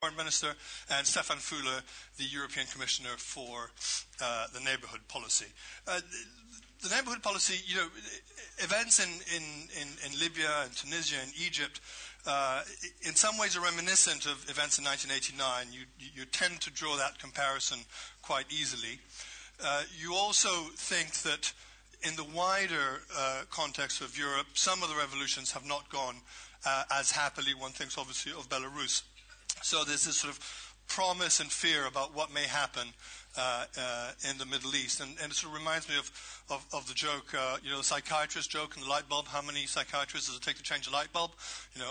Foreign Minister, and Stefan Fuele, the European Commissioner for the Neighbourhood Policy. The neighbourhood policy, events in Libya and Tunisia and Egypt, in some ways are reminiscent of events in 1989. You tend to draw that comparison quite easily. You also think that in the wider context of Europe, some of the revolutions have not gone as happily. One thinks obviously of Belarus. So there's this sort of promise and fear about what may happen in the Middle East. And it sort of reminds me of the joke, the psychiatrist joke and the light bulb. How many psychiatrists does it take to change a light bulb?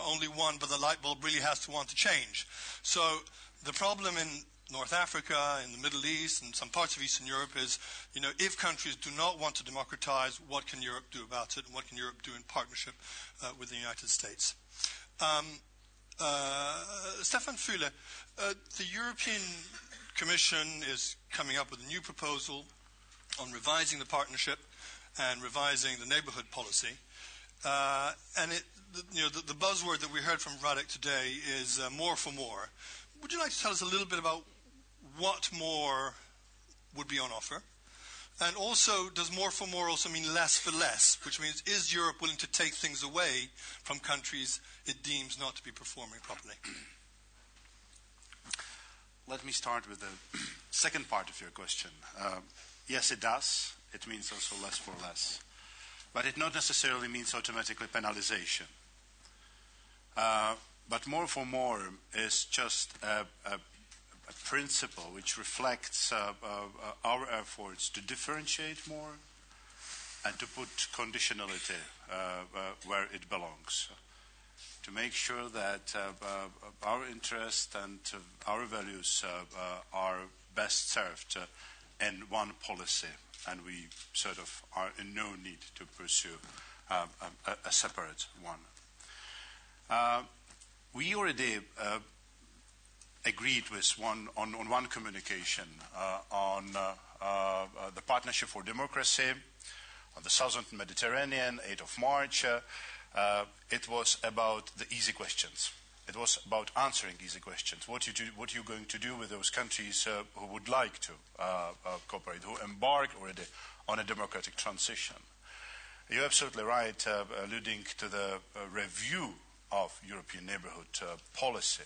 Only one, but the light bulb really has to want to change. So the problem in North Africa, in the Middle East, and some parts of Eastern Europe is, if countries do not want to democratize, what can Europe do about it? And what can Europe do in partnership with the United States? Stefan Fuele, the European Commission is coming up with a new proposal on revising the partnership and revising the neighbourhood policy. And the buzzword that we heard from Radek today is more for more. Would you like to tell us a little bit about what more would be on offer? And also, does more for more also mean less for less? Which means, is Europe willing to take things away from countries it deems not to be performing properly? Let me start with the second part of your question. Yes, it does. It means also less for less. But it not necessarily means automatically penalization. But more for more is just a principle which reflects our efforts to differentiate more and to put conditionality where it belongs. To make sure that our interests and our values are best served in one policy, and we sort of are in no need to pursue a separate one. We already agreed with on one communication on the Partnership for Democracy on the Southern Mediterranean, 8th of March. It was about the easy questions. It was about answering easy questions. What are you going to do with those countries who would like to cooperate, who embarked already on a democratic transition? You're absolutely right, alluding to the review of European neighborhood policy,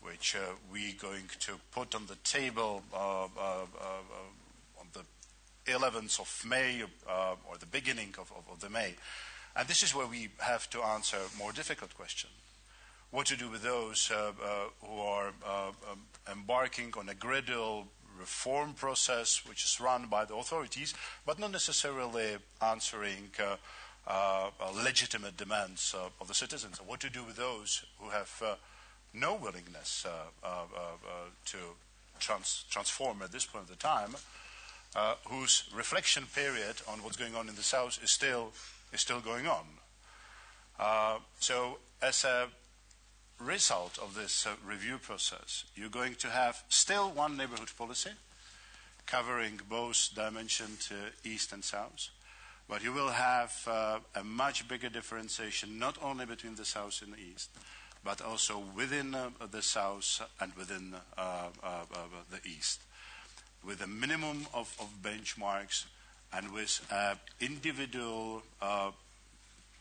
which we're going to put on the table on the 11th of May, or the beginning of the May. And this is where we have to answer more difficult questions. What to do with those who are embarking on a gradual reform process which is run by the authorities, but not necessarily answering legitimate demands of the citizens. And what to do with those who have no willingness to transform at this point of the time, whose reflection period on what's going on in the South is still going on. So as a result of this review process, you're going to have still one neighborhood policy covering both dimensions, East and South, but you will have a much bigger differentiation not only between the South and the East, but also within the South and within the East, with a minimum of benchmarks and with individual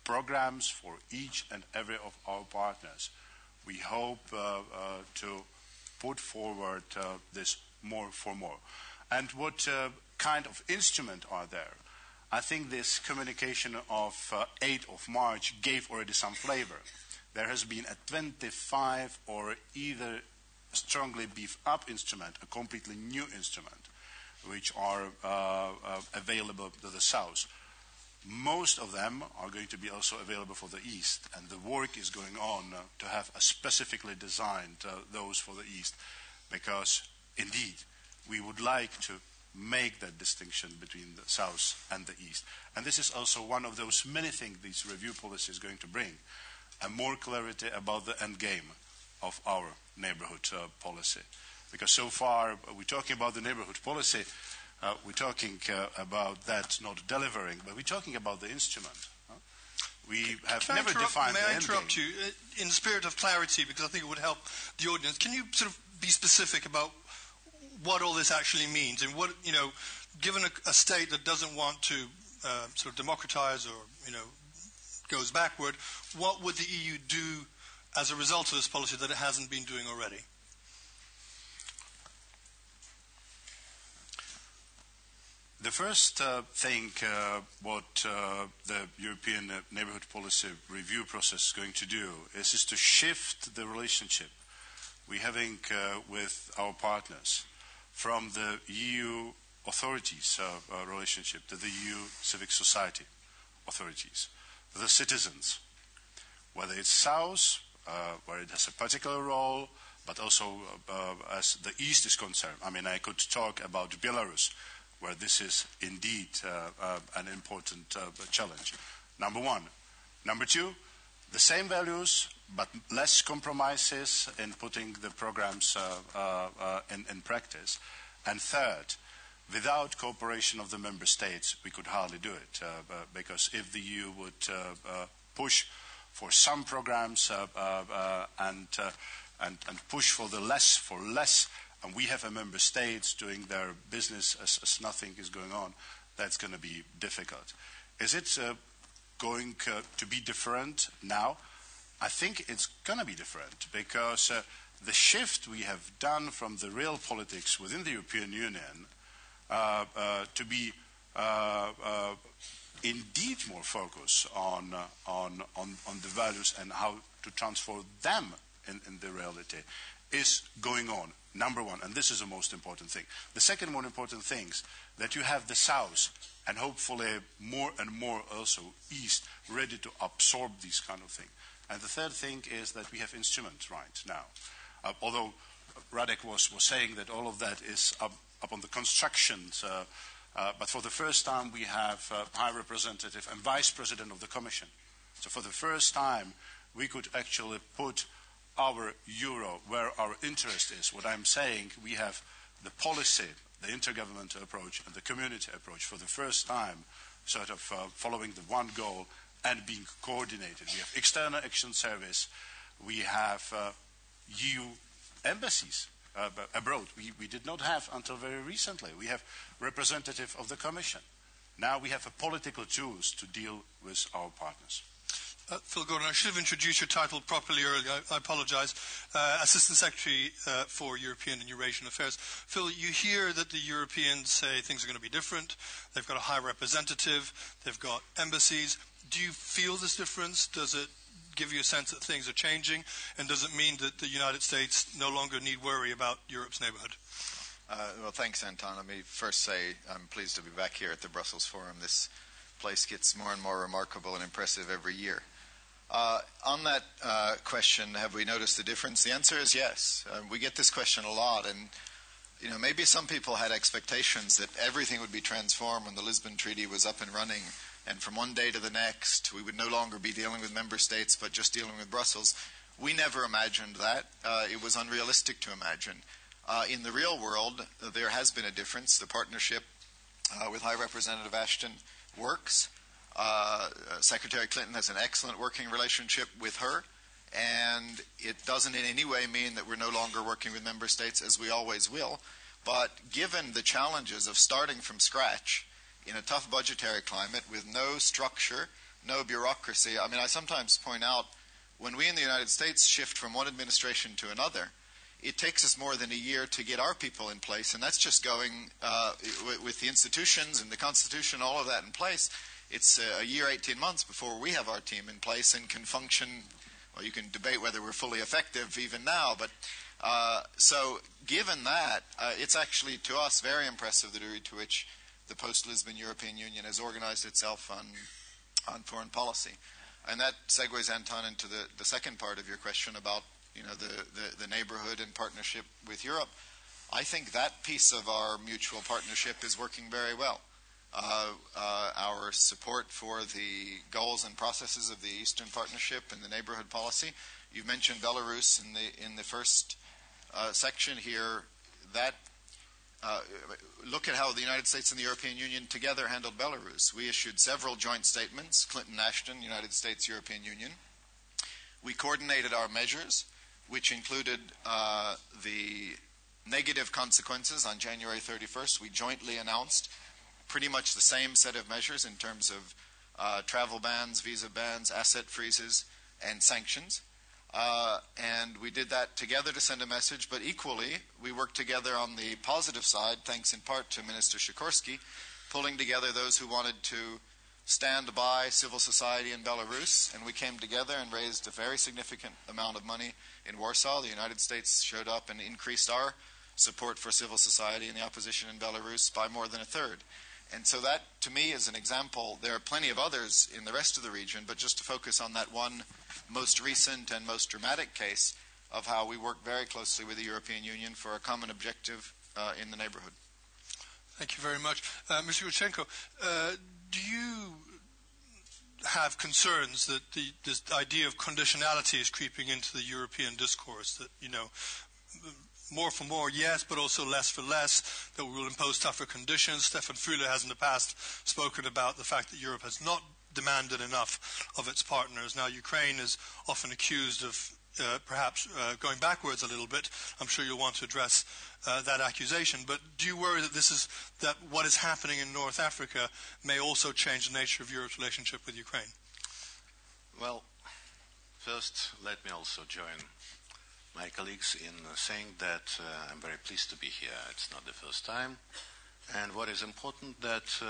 programs for each and every of our partners. We hope to put forward this more for more. And what kind of instrument are there? I think this communication of 8th of March gave already some flavor. There has been a 25 or either strongly beefed up instrument, a completely new instrument, which are available to the South. Most of them are going to be also available for the East, and the work is going on to have a specifically designed those for the East, because indeed we would like to make that distinction between the South and the East. And this is also one of those many things this review policy is going to bring, and more clarity about the end game of our neighborhood policy. Because so far we're talking about the neighborhood policy, we're talking about that not delivering, but we're talking about the instrument. We have never defined the end game. May I interrupt you? In the spirit of clarity, because I think it would help the audience, can you sort of be specific about what all this actually means? And what, you know, given a state that doesn't want to sort of democratize or, you know, goes backward, what would the EU do as a result of this policy that it hasn't been doing already? The first thing what the European neighborhood policy review process is going to do is to shift the relationship we're having with our partners from the EU authorities relationship to the EU civic society authorities, the citizens, whether it's South, where it has a particular role, but also as the East is concerned. I mean, I could talk about Belarus, where this is indeed an important challenge. Number one. Number two, the same values, but less compromises in putting the programs in practice. And third, without cooperation of the member states, we could hardly do it, because if the EU would push for some programs and push for the less, and we have a member states doing their business as nothing is going on, that's going to be difficult. Is it going to be different now? I think it's going to be different, because the shift we have done from the real politics within the European Union to be indeed more focused on the values and how to transform them in the reality is going on, number one, and this is the most important thing. The second more important thing is that you have the South and hopefully more and more also East ready to absorb these kind of things. And the third thing is that we have instruments right now. Although Radek was saying that all of that is up on the constructions, but for the first time we have High Representative and Vice President of the Commission. So for the first time we could actually put our euro where our interest is. What I'm saying, we have the policy, the intergovernmental approach and the community approach for the first time sort of following the one goal and being coordinated. We have External Action Service, we have EU embassies abroad. We did not have until very recently. We have representative of the Commission. Now we have a political tools to deal with our partners. Phil Gordon, I should have introduced your title properly earlier. I apologize. Assistant Secretary for European and Eurasian Affairs. Phil, you hear that the Europeans say things are going to be different. They've got a high representative. They've got embassies. Do you feel this difference? Does it give you a sense that things are changing? And does it mean that the United States no longer need worry about Europe's neighborhood? Well, thanks, Anton. Let me first say I'm pleased to be back here at the Brussels Forum. This place gets more and more remarkable and impressive every year. On that question, have we noticed the difference? The answer is yes. We get this question a lot, and maybe some people had expectations that everything would be transformed when the Lisbon Treaty was up and running, and from one day to the next, we would no longer be dealing with member states, but just dealing with Brussels. We never imagined that. It was unrealistic to imagine. In the real world, there has been a difference. The partnership with High Representative Ashton works. Secretary Clinton has an excellent working relationship with her, and it doesn't in any way mean that we're no longer working with member states, as we always will. But given the challenges of starting from scratch in a tough budgetary climate with no structure, no bureaucracy, I sometimes point out when we in the United States shift from one administration to another, it takes us more than a year to get our people in place, and that's just going with the institutions and the Constitution, all of that in place. It's a year, 18 months before we have our team in place and can function. Well, you can debate whether we're fully effective even now, but so given that, it's actually to us very impressive the degree to which the post-Lisbon European Union has organized itself on foreign policy. And that segues, Anton, into the second part of your question about the neighborhood and partnership with Europe. I think that piece of our mutual partnership is working very well. Our support for the goals and processes of the Eastern Partnership and the neighborhood policy. You mentioned Belarus in the first section here. That look at how the United States and the European Union together handled Belarus. We issued several joint statements, Clinton-Ashton, United States, European Union. We coordinated our measures, which included the negative consequences on January 31st. We jointly announced pretty much the same set of measures in terms of travel bans, visa bans, asset freezes, and sanctions. And we did that together to send a message, but equally, we worked together on the positive side, thanks in part to Minister Sikorski, pulling together those who wanted to stand by civil society in Belarus, and we came together and raised a very significant amount of money in Warsaw. The United States showed up and increased our support for civil society and the opposition in Belarus by more than a third. And so that, to me, is an example. There are plenty of others in the rest of the region, but just to focus on that one most recent and most dramatic case of how we work very closely with the European Union for a common objective in the neighborhood. Thank you very much. Mr. Gryshchenko, do you have concerns that this idea of conditionality is creeping into the European discourse, that, more for more, yes, but also less for less, that we will impose tougher conditions? Stefan Fuele has in the past spoken about the fact that Europe has not demanded enough of its partners. Now, Ukraine is often accused of perhaps going backwards a little bit. I'm sure you'll want to address that accusation. But do you worry that what is happening in North Africa may also change the nature of Europe's relationship with Ukraine? Well, first, let me also join my colleagues in saying that I'm very pleased to be here. It's not the first time. And what is important, that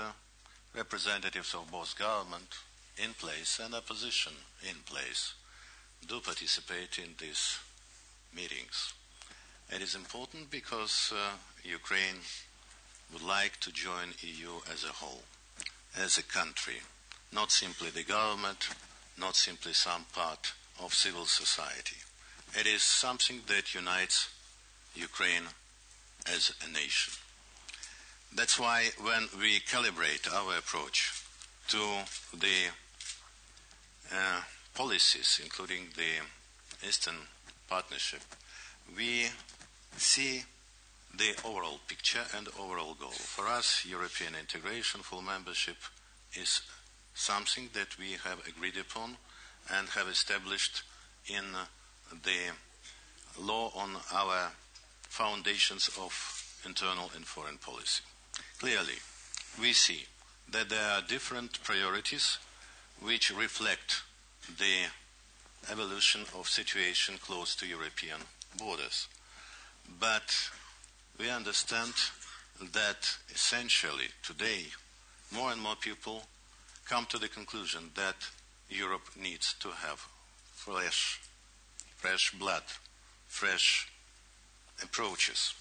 representatives of both government in place and opposition in place do participate in these meetings. It is important because Ukraine would like to join EU as a whole, as a country, not simply the government, not simply some part of civil society. It is something that unites Ukraine as a nation. That's why when we calibrate our approach to the policies, including the Eastern Partnership, we see the overall picture and overall goal. For us, European integration, full membership, is something that we have agreed upon and have established in the law on our foundations of internal and foreign policy. Clearly, we see that there are different priorities which reflect the evolution of situation close to European borders. But we understand that essentially today more and more people come to the conclusion that Europe needs to have fresh blood, fresh approaches.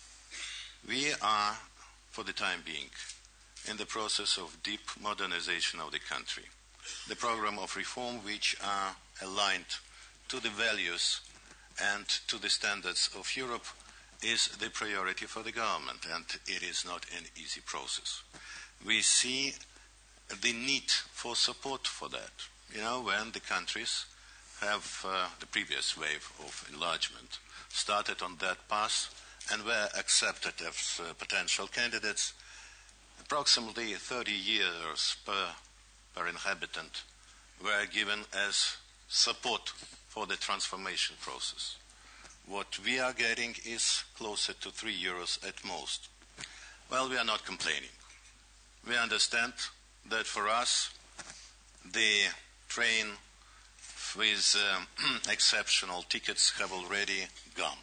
We are, for the time being, in the process of deep modernization of the country. The program of reform which are aligned to the values and to the standards of Europe is the priority for the government, and it is not an easy process. We see the need for support for that. When the countries have the previous wave of enlargement started on that path and were accepted as potential candidates, approximately 30 years per inhabitant were given as support for the transformation process. What we are getting is closer to 3 euros at most. Well, we are not complaining. We understand that for us, the train with exceptional tickets have already gone.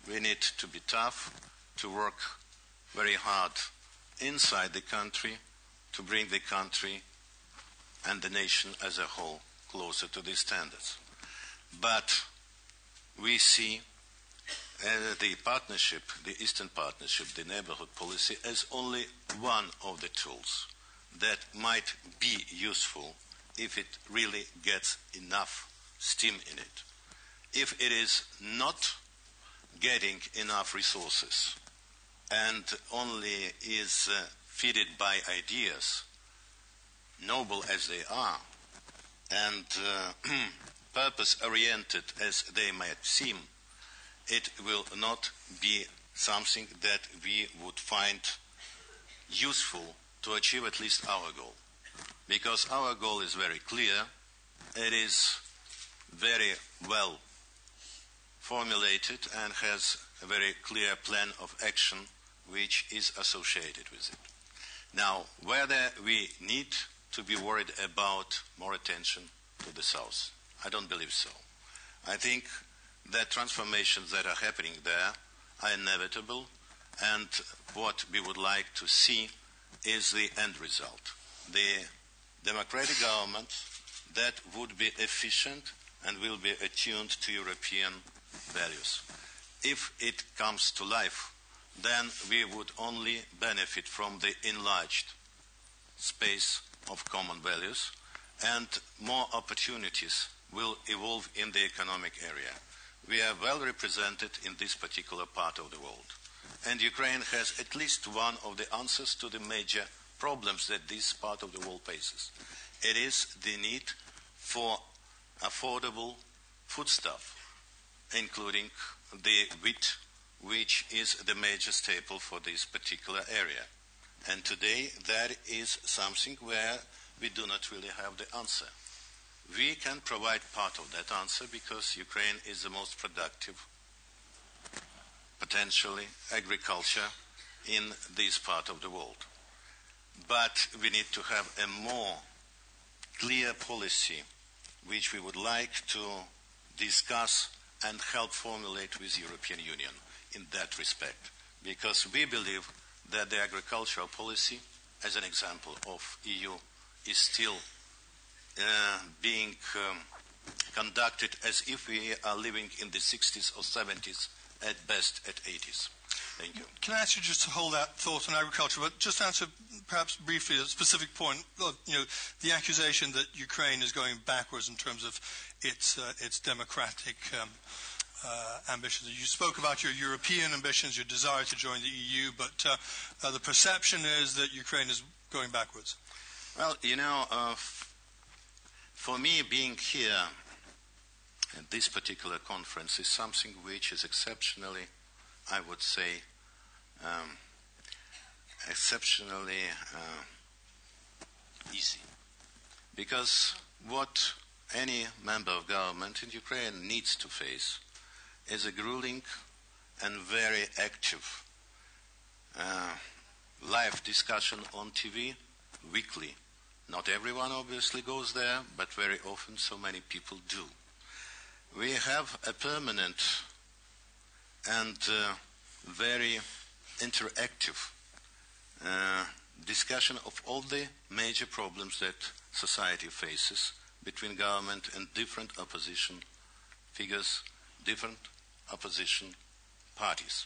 We need to be tough, to work very hard inside the country to bring the country and the nation as a whole closer to these standards. But we see the partnership, the Eastern Partnership, the neighborhood policy, as only one of the tools that might be useful if it really gets enough steam in it. If it is not getting enough resources and only is fed by ideas, noble as they are, and purpose-oriented as they might seem, it will not be something that we would find useful to achieve at least our goal. Because our goal is very clear, it is very well formulated and has a very clear plan of action which is associated with it. Now, whether we need to be worried about more attention to the South, I don't believe so. I think that transformations that are happening there are inevitable, and what we would like to see is the end result. The democratic government that would be efficient and will be attuned to European values. If it comes to life, then we would only benefit from the enlarged space of common values, and more opportunities will evolve in the economic area. We are well represented in this particular part of the world. And Ukraine has at least one of the answers to the major problems that this part of the world faces. It is the need for affordable foodstuff, including the wheat, which is the major staple for this particular area. And today that is something where we do not really have the answer. We can provide part of that answer because Ukraine is the most productive, potentially, agriculture in this part of the world. But we need to have a more clear policy which we would like to discuss and help formulate with the European Union in that respect. Because we believe that the agricultural policy, as an example of EU, is still being conducted as if we are living in the 60s or 70s, at best at 80s. Thank you. Can I ask you just to hold that thought on agriculture, but just answer perhaps briefly a specific point, the accusation that Ukraine is going backwards in terms of its democratic ambitions. You spoke about your European ambitions, your desire to join the EU, but the perception is that Ukraine is going backwards. Well, for me, being here at this particular conference is something which is exceptionally, I would say, exceptionally easy. Because what any member of government in Ukraine needs to face is a grueling and very active live discussion on TV weekly. Not everyone obviously goes there, but very often so many people do. We have a permanent and very interactive discussion of all the major problems that society faces between government and different opposition figures, different opposition parties.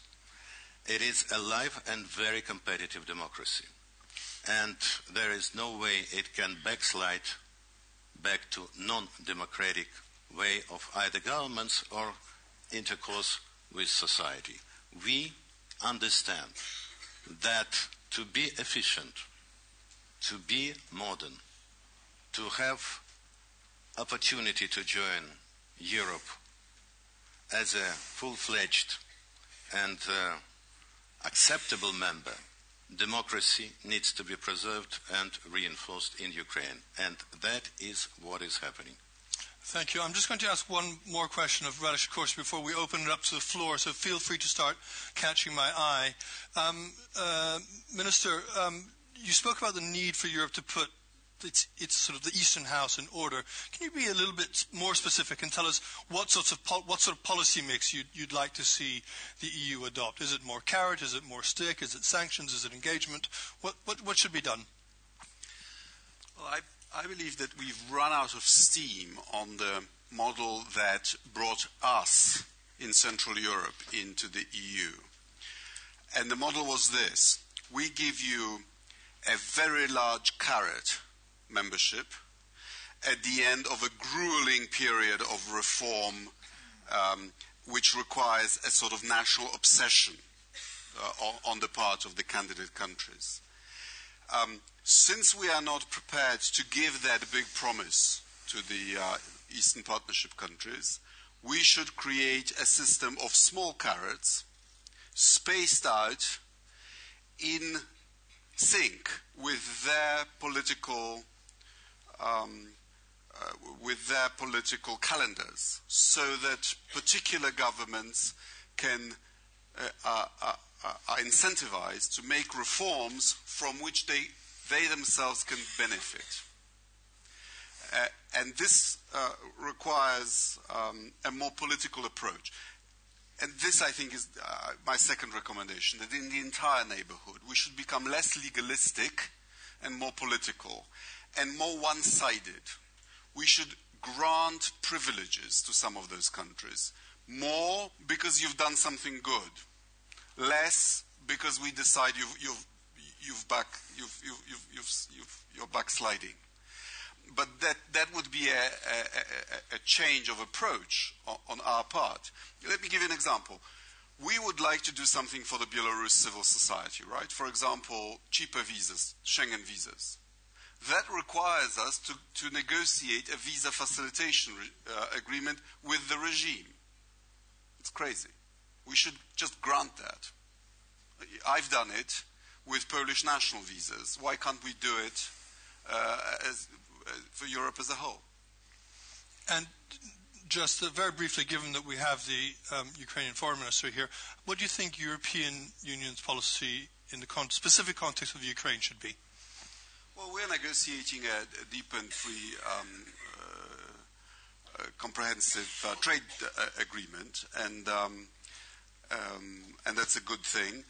It is a live and very competitive democracy. And there is no way it can backslide back to non-democratic way of either governments or intercourse with society. We understand that to be efficient, to be modern, to have opportunity to join Europe as a full-fledged and acceptable member, democracy needs to be preserved and reinforced in Ukraine. And that is what is happening. Thank you. I'm just going to ask one more question of Radek, of course, before we open it up to the floor, so feel free to start catching my eye. Minister, you spoke about the need for Europe to put its sort of the Eastern House in order. Can you be a little bit more specific and tell us what sort of policy mix you'd like to see the EU adopt? Is it more carrot? Is it more stick? Is it sanctions? Is it engagement? What should be done? Well, I believe that we've run out of steam on the model that brought us in Central Europe into the EU. And the model was this. We give you a very large carrot membership at the end of a grueling period of reform which requires a sort of national obsession on the part of the candidate countries. Since we are not prepared to give that big promise to the Eastern Partnership countries, we should create a system of small carrots spaced out in sync with their political calendars, so that particular governments are incentivized to make reforms from which they themselves can benefit. And this requires a more political approach. And this, I think, is my second recommendation, that in the entire neighborhood, we should become less legalistic and more political and more one-sided. We should grant privileges to some of those countries, more because you've done something good, less because we decide you're backsliding. But that would be a change of approach on our part. Let me give you an example. We would like to do something for the Belarus civil society, right? For example, cheaper visas, Schengen visas. That requires us to negotiate a visa facilitation agreement with the regime. It's crazy. We should just grant that. I've done it with Polish national visas. Why can't we do it for Europe as a whole? And just very briefly, given that we have the Ukrainian foreign minister here, what do you think European Union's policy in the specific context of Ukraine should be? Well, we're negotiating a deep and free comprehensive trade agreement, and that's a good thing.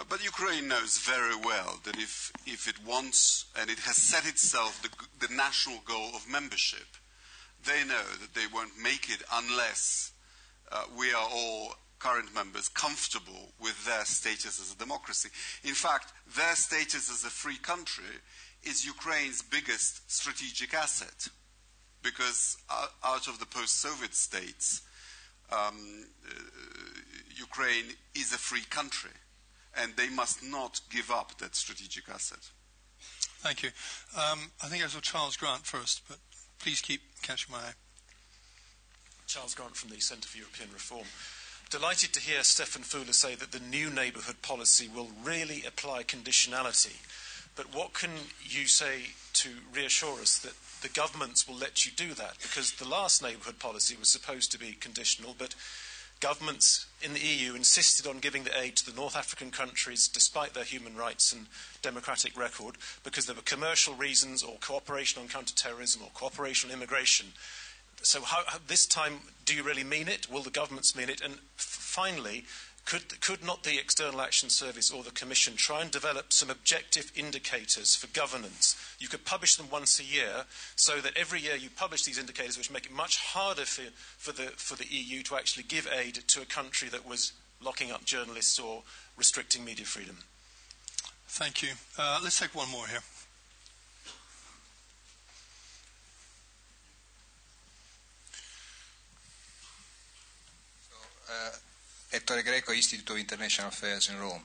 But Ukraine knows very well that if it wants, and it has set itself the national goal of membership, they know that they won't make it unless we are all current members comfortable with their status as a democracy. In fact, their status as a free country is Ukraine's biggest strategic asset, because out of the post-Soviet states, Ukraine is a free country, and they must not give up that strategic asset. Thank you. I think I saw Charles Grant first, but please keep catching my eye. Charles Grant from the Centre for European Reform. Delighted to hear Stefan Fuele say that the new neighbourhood policy will really apply conditionality. But what can you say to reassure us that the governments will let you do that? Because the last neighbourhood policy was supposed to be conditional, but governments in the EU insisted on giving the aid to the North African countries despite their human rights and democratic record, because there were commercial reasons or cooperation on counter-terrorism or cooperation on immigration. So how this time, do you really mean it? Will the governments mean it? And finally, could not the External Action Service or the Commission try and develop some objective indicators for governance? You could publish them once a year, so that every year you publish these indicators, which make it much harder for the EU to actually give aid to a country that was locking up journalists or restricting media freedom. Thank you. Let's take one more here. Ettore Greco, Institute of International Affairs in Rome.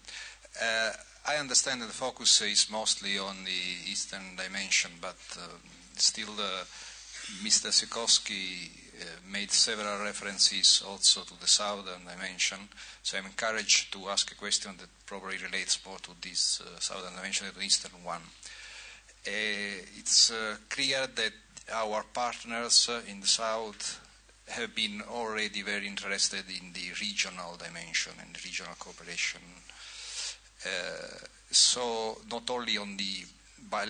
I understand that the focus is mostly on the Eastern dimension, but still Mr. Sikorski made several references also to the Southern dimension, so I'm encouraged to ask a question that probably relates more to this Southern dimension than the Eastern one. It's clear that our partners in the South have been already very interested in the regional dimension and regional cooperation. So not only on the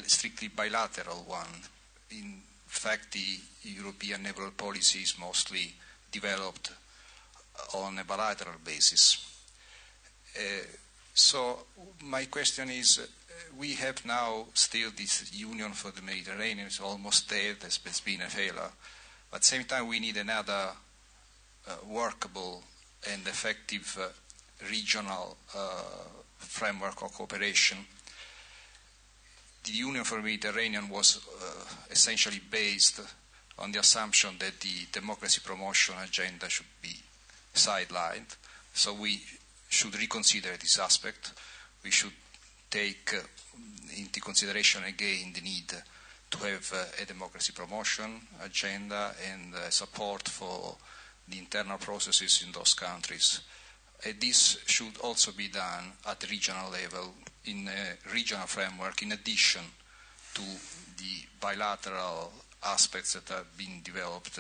strictly bilateral one. In fact, the European neighbourhood policy is mostly developed on a bilateral basis. So my question is, we have now still this Union for the Mediterranean. It's almost there. It's been a failure. But at the same time, we need another workable and effective regional framework of cooperation. The Union for the Mediterranean was essentially based on the assumption that the democracy promotion agenda should be sidelined. So we should reconsider this aspect. We should take into consideration again the need to have a democracy promotion agenda and support for the internal processes in those countries. This should also be done at the regional level in a regional framework, in addition to the bilateral aspects that have been developed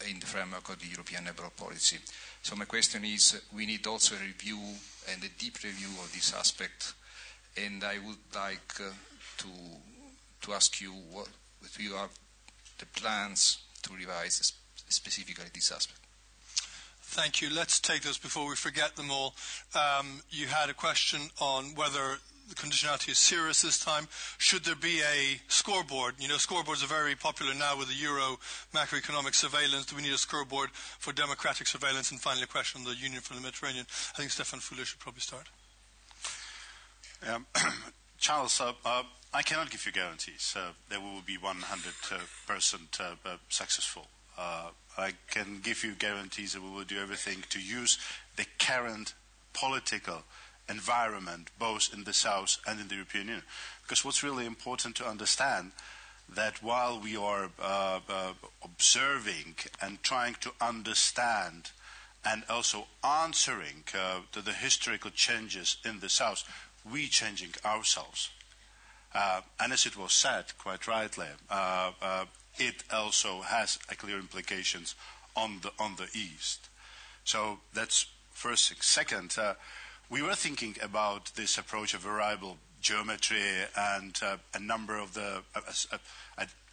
in the framework of the European neighbourhood policy. So my question is, we need also a review and a deep review of this aspect, and I would like to ask you what you have the plans to revise specifically this aspect. Thank you. Let's take those before we forget them all. You had a question on whether the conditionality is serious this time. Should there be a scoreboard? You know, scoreboards are very popular now with the Euro macroeconomic surveillance. Do we need a scoreboard for democratic surveillance? And finally, a question on the Union for the Mediterranean. I think Stefan Fuele should probably start. Charles, I cannot give you guarantees that we will be 100% successful. I can give you guarantees that we will do everything to use the current political environment, both in the South and in the European Union. Because what's really important to understand that while we are observing and trying to understand and also answering to the historical changes in the South, we're changing ourselves. And as it was said quite rightly, it also has a clear implications on the East. So that's first thing. Second, we were thinking about this approach of variable geometry and a number of a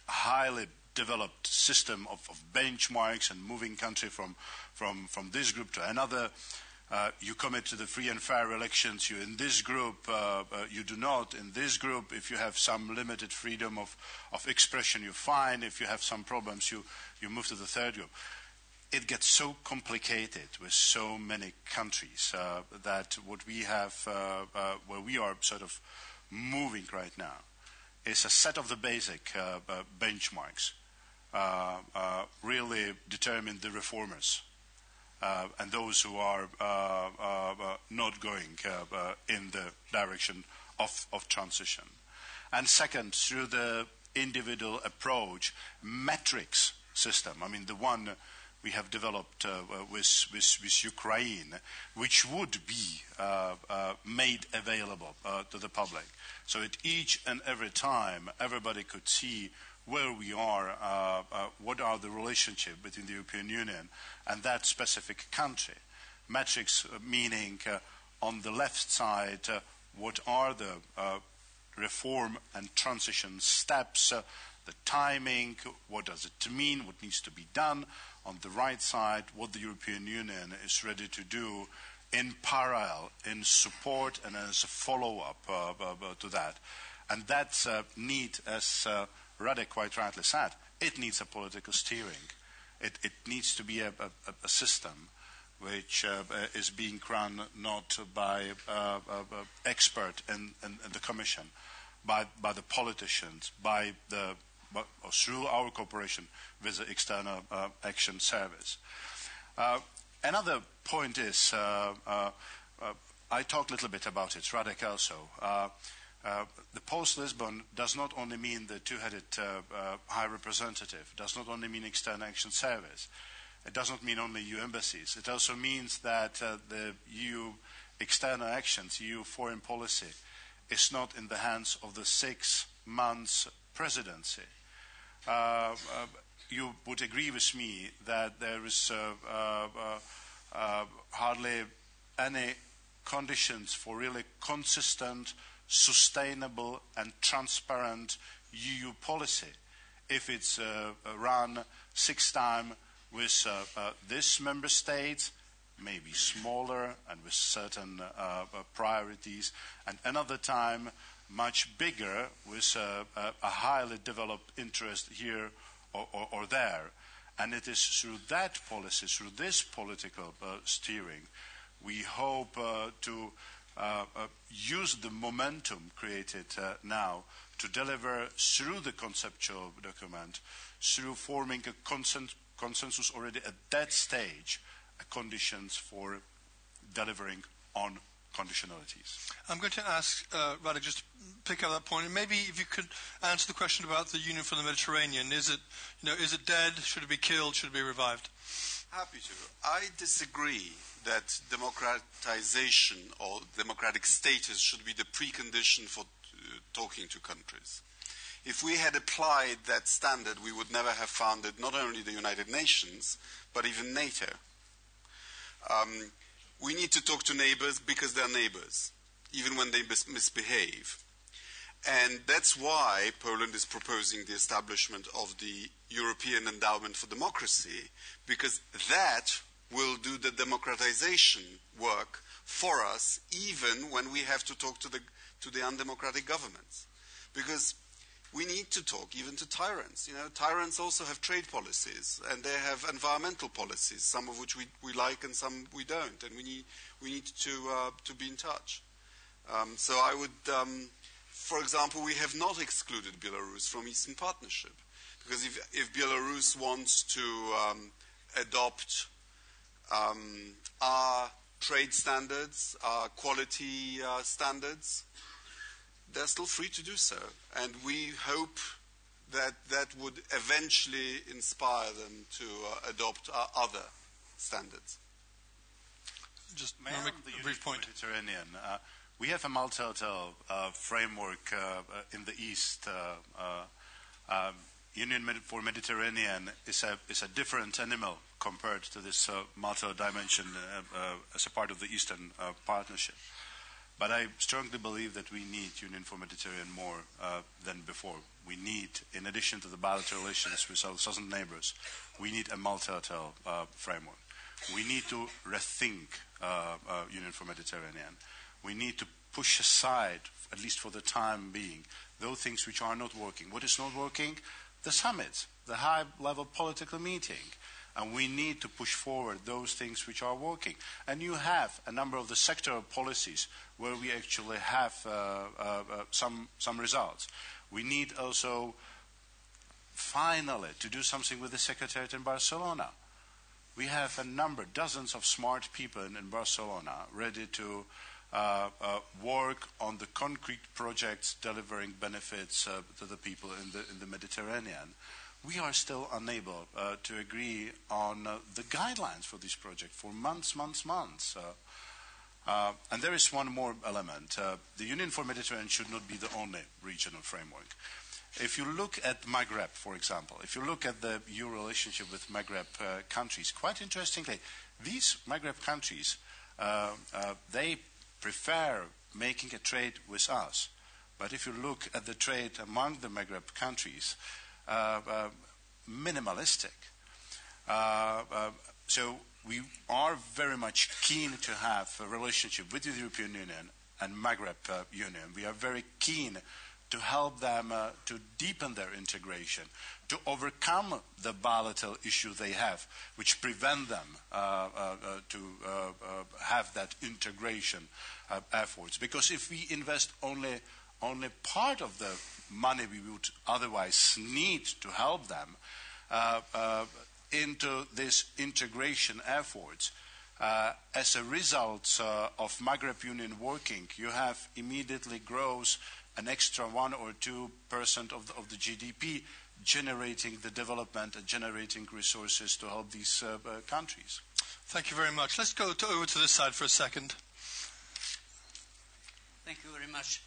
highly developed system of benchmarks and moving country from this group to another. You commit to the free and fair elections, you in this group, you do not. In this group, if you have some limited freedom of expression, you're fine. If you have some problems, you move to the third group. It gets so complicated with so many countries that what we have, where we are sort of moving right now, is a set of the basic benchmarks really determine the reformers. And those who are not going in the direction of transition. And second, through the individual approach, metrics system, I mean the one we have developed with Ukraine, which would be made available to the public. So at each and every time, everybody could see where we are, what are the relationship between the European Union and that specific country. Metrics meaning on the left side, what are the reform and transition steps, the timing, what does it mean, what needs to be done. On the right side, what the European Union is ready to do in parallel, in support and as a follow-up to that. And that need, as Radek quite rightly said, it needs a political steering. It needs to be a system which is being run not by expert in the Commission, by the politicians, or through our cooperation with the External Action Service. Another point is, I talked a little bit about it, Radek also. The post-Lisbon does not only mean the two-headed High Representative, does not only mean External Action Service, it does not mean only EU embassies. It also means that the EU external actions, EU foreign policy, is not in the hands of the 6 months presidency. You would agree with me that there is hardly any conditions for really consistent, sustainable and transparent EU policy if it's run 6 times with this member state, maybe smaller and with certain priorities, and another time much bigger with a highly developed interest here or there. And it is through that policy, through this political steering, we hope to use the momentum created now to deliver through the conceptual document, through forming a consensus already at that stage, conditions for delivering on conditionalities. I'm going to ask Radek just to pick up that point, and maybe if you could answer the question about the Union for the Mediterranean. Is it dead? Should it be killed? Should it be revived? Happy to. I disagree that democratization or democratic status should be the precondition for talking to countries. If we had applied that standard, we would never have founded not only the United Nations, but even NATO. We need to talk to neighbors because they're neighbors, even when they misbehave. And that's why Poland is proposing the establishment of the European Endowment for Democracy, because that will do the democratization work for us, even when we have to talk to the undemocratic governments. Because we need to talk even to tyrants. You know, tyrants also have trade policies, and they have environmental policies, some of which we like and some we don't, and we need to be in touch. So I would, for example, we have not excluded Belarus from Eastern Partnership, because if Belarus wants to adopt our trade standards, our quality standards, they're still free to do so. And we hope that that would eventually inspire them to adopt our other standards. Just a brief point. Mediterranean. We have a multilateral framework in the East. Union for Mediterranean is a different animal compared to this multilateral dimension as a part of the Eastern Partnership. But I strongly believe that we need Union for Mediterranean more than before. We need, in addition to the bilateral relations with our southern neighbors, we need a multilateral framework. We need to rethink Union for Mediterranean. We need to push aside, at least for the time being, those things which are not working. What is not working? The summits, the high-level political meeting. And we need to push forward those things which are working. And you have a number of the sectoral policies where we actually have some results. We need also, finally, to do something with the Secretariat in Barcelona. We have a number, dozens of smart people in Barcelona ready to work on the concrete projects delivering benefits to the people in the Mediterranean. We are still unable to agree on the guidelines for this project for months. And there is one more element. The Union for Mediterranean should not be the only regional framework. If you look at Maghreb, for example, if you look at the EU relationship with Maghreb countries, quite interestingly, these Maghreb countries, they prefer making a trade with us. But if you look at the trade among the Maghreb countries, minimalistic. So we are very much keen to have a relationship with the European Union and Maghreb Union. We are very keen to help them to deepen their integration, to overcome the bilateral issue they have, which prevent them to have that integration efforts. Because if we invest only part of the money we would otherwise need to help them into this integration efforts, as a result of Maghreb Union working, you have immediately grows an extra 1 or 2% of the GDP, generating the development and generating resources to help these countries. Thank you very much. Let's go over to this side for a second. Thank you very much.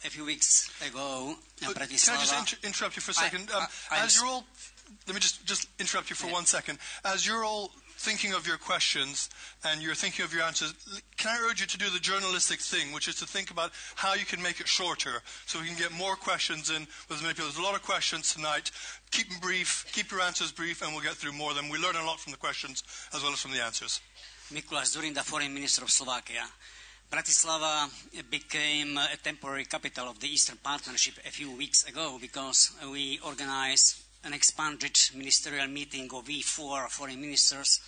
A few weeks ago, Bratislava... Can I just interrupt you for a second? As you're all... Let me just interrupt you for 1 second. As you're all thinking of your questions and you're thinking of your answers, can I urge you to do the journalistic thing, which is to think about how you can make it shorter so we can get more questions in with as many people. There's a lot of questions tonight. Keep them brief, keep your answers brief, and we'll get through more of them. We learn a lot from the questions as well as from the answers. Mikuláš Dzurinda, Foreign Minister of Slovakia. Bratislava became a temporary capital of the Eastern Partnership a few weeks ago because we organized an expanded ministerial meeting of V4 foreign ministers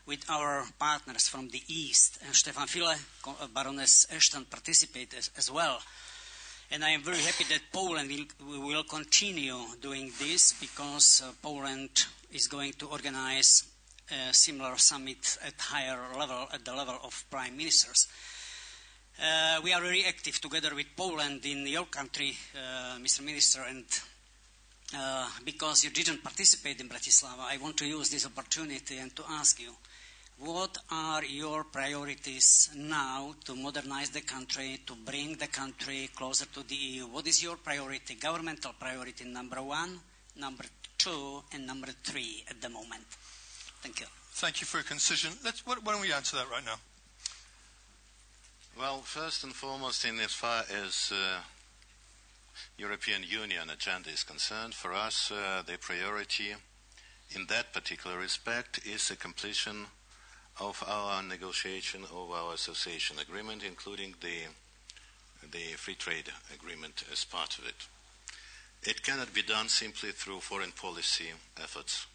with our partners from the East. And Stefan Fuele, Baroness Ashton participated as well. And I am very happy that Poland will continue doing this because Poland is going to organize a similar summit at higher level, at the level of prime ministers. We are very active together with Poland in your country, Mr. Minister, and because you didn't participate in Bratislava, I want to use this opportunity and to ask you, what are your priorities now to modernize the country, to bring the country closer to the EU? What is your priority, governmental priority number 1, number 2, and number 3 at the moment? Thank you. Thank you for your concision. Why don't we answer that right now? Well, first and foremost, in as far as European Union agenda is concerned, for us the priority in that particular respect is the completion of our negotiation of our association agreement, including the free trade agreement as part of it. It cannot be done simply through foreign policy efforts.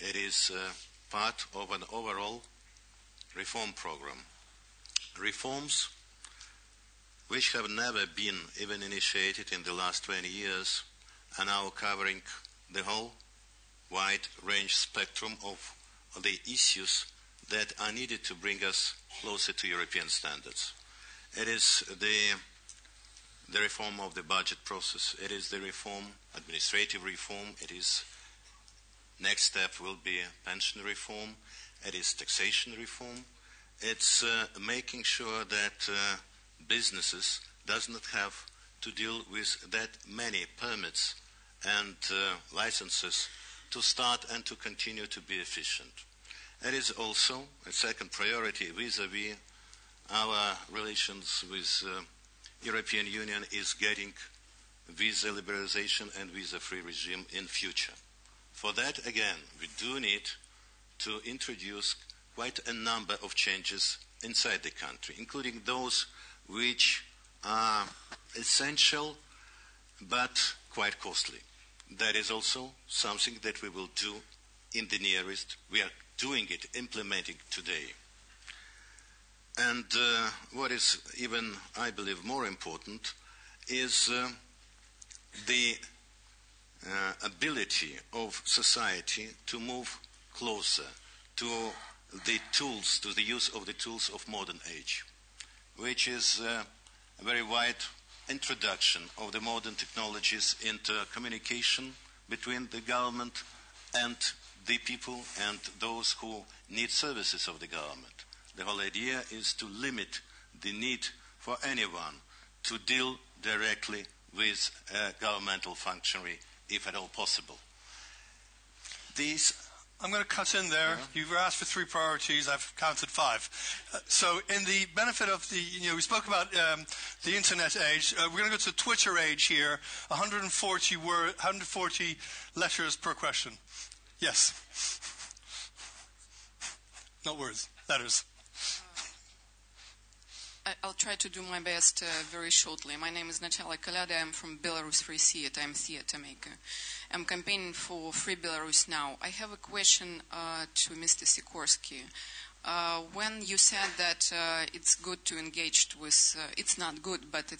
It is part of an overall reform program. Reforms which have never been even initiated in the last 20 years are now covering the whole wide range spectrum of the issues that are needed to bring us closer to European standards. It is the reform of the budget process. It is the reform, administrative reform. It is, next step will be pension reform. It is taxation reform. It's making sure that businesses does not have to deal with that many permits and licenses to start and to continue to be efficient. It is also a second priority vis-à-vis our relations with European Union is getting visa liberalization and visa-free regime in future. For that, again, we do need to introduce quite a number of changes inside the country, including those which are essential but quite costly. That is also something that we will do in the nearest. We are doing it, implementing today. And what is even, I believe, more important is the ability of society to move closer to the tools, to the use of the tools of modern age, which is a very wide introduction of the modern technologies into communication between the government and the people and those who need services of the government. The whole idea is to limit the need for anyone to deal directly with a governmental functionary, if at all possible. I'm going to cut in there. Yeah. You were asked for 3 priorities. I've counted 5. So in the benefit of we spoke about the internet age. We're going to go to Twitter age here. 140 letters per question. Yes. Not words, letters. I'll try to do my best very shortly. My name is Natalia Kalada. I'm from Belarus Free Theater. I'm theater maker. I'm campaigning for Free Belarus now. I have a question to Mr. Sikorski. When you said that it's good to engage with, it's not good, but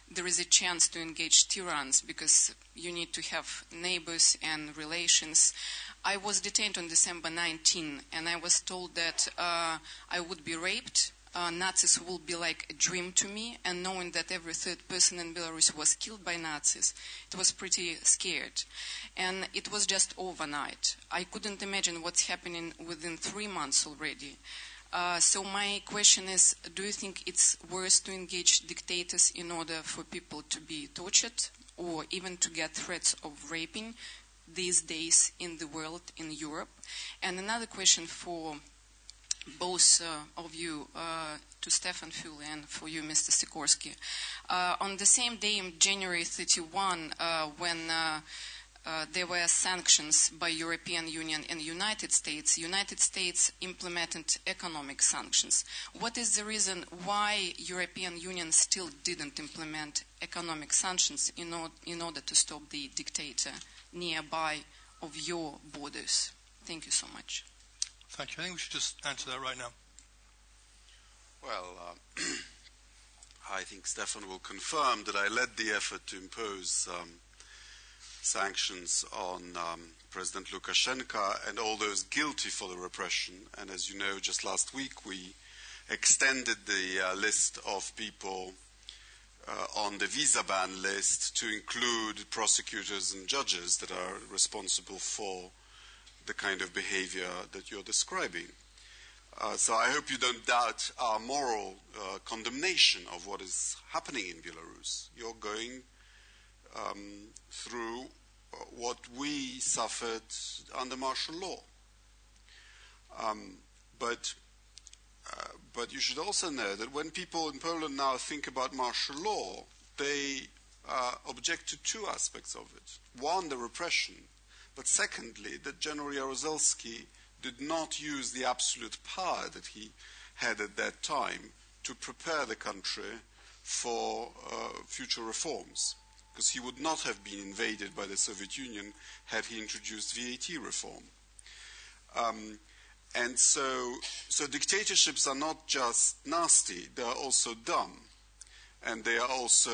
there is a chance to engage tyrants because you need to have neighbors and relations. I was detained on December 19, and I was told that I would be raped. Nazis will be like a dream to me, and knowing that every third person in Belarus was killed by Nazis, it was pretty scared. And it was just overnight. I couldn't imagine what's happening within 3 months already. So my question is, do you think it's worse to engage dictators in order for people to be tortured or even to get threats of raping these days in the world, in Europe? And another question for both of you, to Stefan Fuele and for you, Mr. Sikorski. On the same day, in January 31, when there were sanctions by European Union and United States implemented economic sanctions. What is the reason why European Union still didn't implement economic sanctions in order to stop the dictator nearby of your borders? Thank you so much. Thank you. I think we should just answer that right now. Well, I think Stefan will confirm that I led the effort to impose sanctions on President Lukashenko and all those guilty for the repression. And as you know, just last week we extended the list of people on the visa ban list to include prosecutors and judges that are responsible for the kind of behavior that you're describing. So I hope you don't doubt our moral condemnation of what is happening in Belarus. You're going through what we suffered under martial law. But you should also know that when people in Poland now think about martial law, they object to two aspects of it. One, the repression, but secondly, that General Jaruzelski did not use the absolute power that he had at that time to prepare the country for future reforms, because he would not have been invaded by the Soviet Union had he introduced VAT reform. And so dictatorships are not just nasty, they are also dumb. And they are also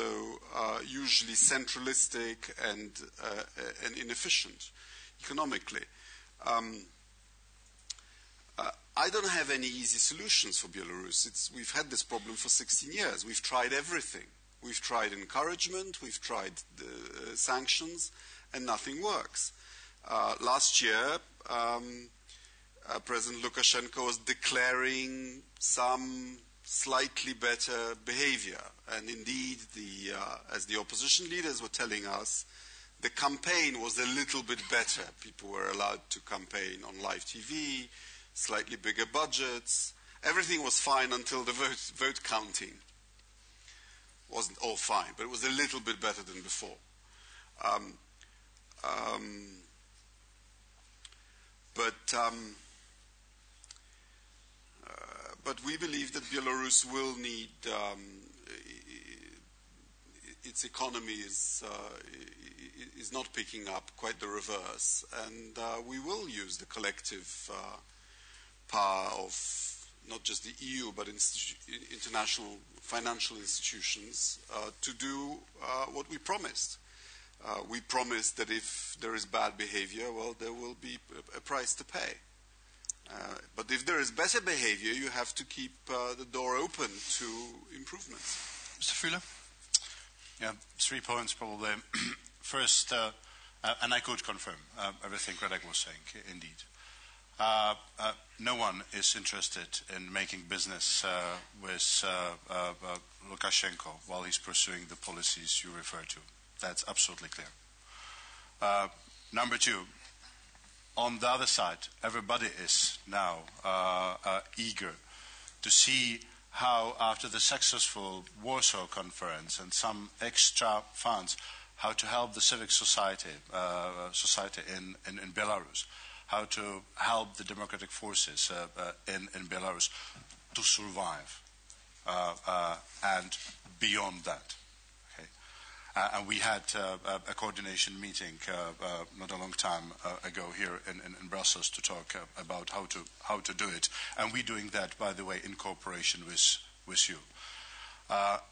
usually centralistic and inefficient economically. I don't have any easy solutions for Belarus. We've had this problem for 16 years. We've tried everything. We've tried encouragement, we've tried the sanctions, and nothing works. Last year, President Lukashenko was declaring some slightly better behavior. And indeed, as the opposition leaders were telling us, the campaign was a little bit better. People were allowed to campaign on live TV, slightly bigger budgets. Everything was fine until the vote counting. Wasn't all fine, but it was a little bit better than before. But we believe that Belarus will need its economy is not picking up, quite the reverse, and we will use the collective power of not just the EU but international financial institutions to do what we promised. We promised that if there is bad behavior, well, there will be a price to pay. But if there is better behavior, you have to keep the door open to improvements. Mr. Fuele? Yeah, 3 points probably. First, and I could confirm everything Radek was saying, indeed. No one is interested in making business with Lukashenko while he's pursuing the policies you refer to. That's absolutely clear. Number two, on the other side, everybody is now eager to see how, after the successful Warsaw Conference and some extra funds, how to help the civic society in Belarus, how to help the democratic forces in Belarus to survive and beyond that. And we had a coordination meeting not a long time ago here in Brussels to talk about how to do it. And we're doing that, by the way, in cooperation with you.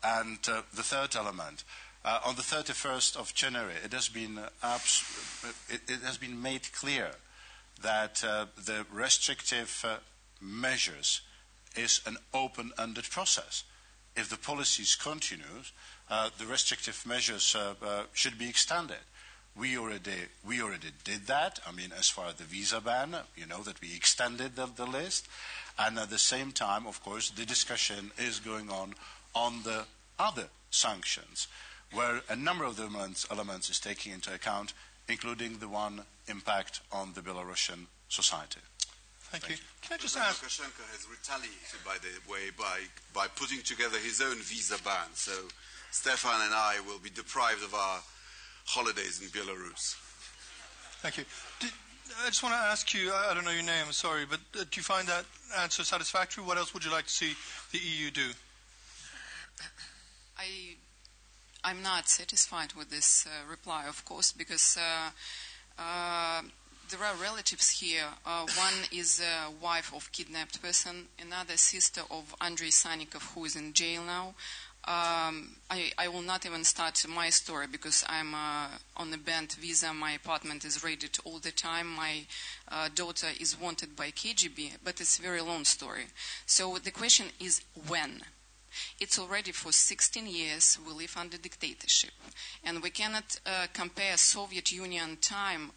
And the third element, on the 31st of January, it has been made clear that the restrictive measures is an open-ended process. If the policies continue, the restrictive measures should be extended. We already did that. I mean, as far as the visa ban, you know that we extended the list. And at the same time, of course, the discussion is going on the other sanctions, where a number of the elements is taken into account, including the one impact on the Belarusian society. Thank you. Can I just ask? Lukashenko has retaliated, by the way, by putting together his own visa ban. So Stefan and I will be deprived of our holidays in Belarus. Thank you. I just want to ask you, I don't know your name, I'm sorry, but do you find that answer satisfactory? What else would you like to see the EU do? I'm not satisfied with this reply, of course, because there are relatives here. One is a wife of kidnapped person, another sister of Andrei Sannikov, who is in jail now. I will not even start my story because I'm on a banned visa. My apartment is raided all the time. My daughter is wanted by KGB, but it's a very long story. So the question is when? It's already for 16 years we live under dictatorship, and we cannot compare Soviet Union time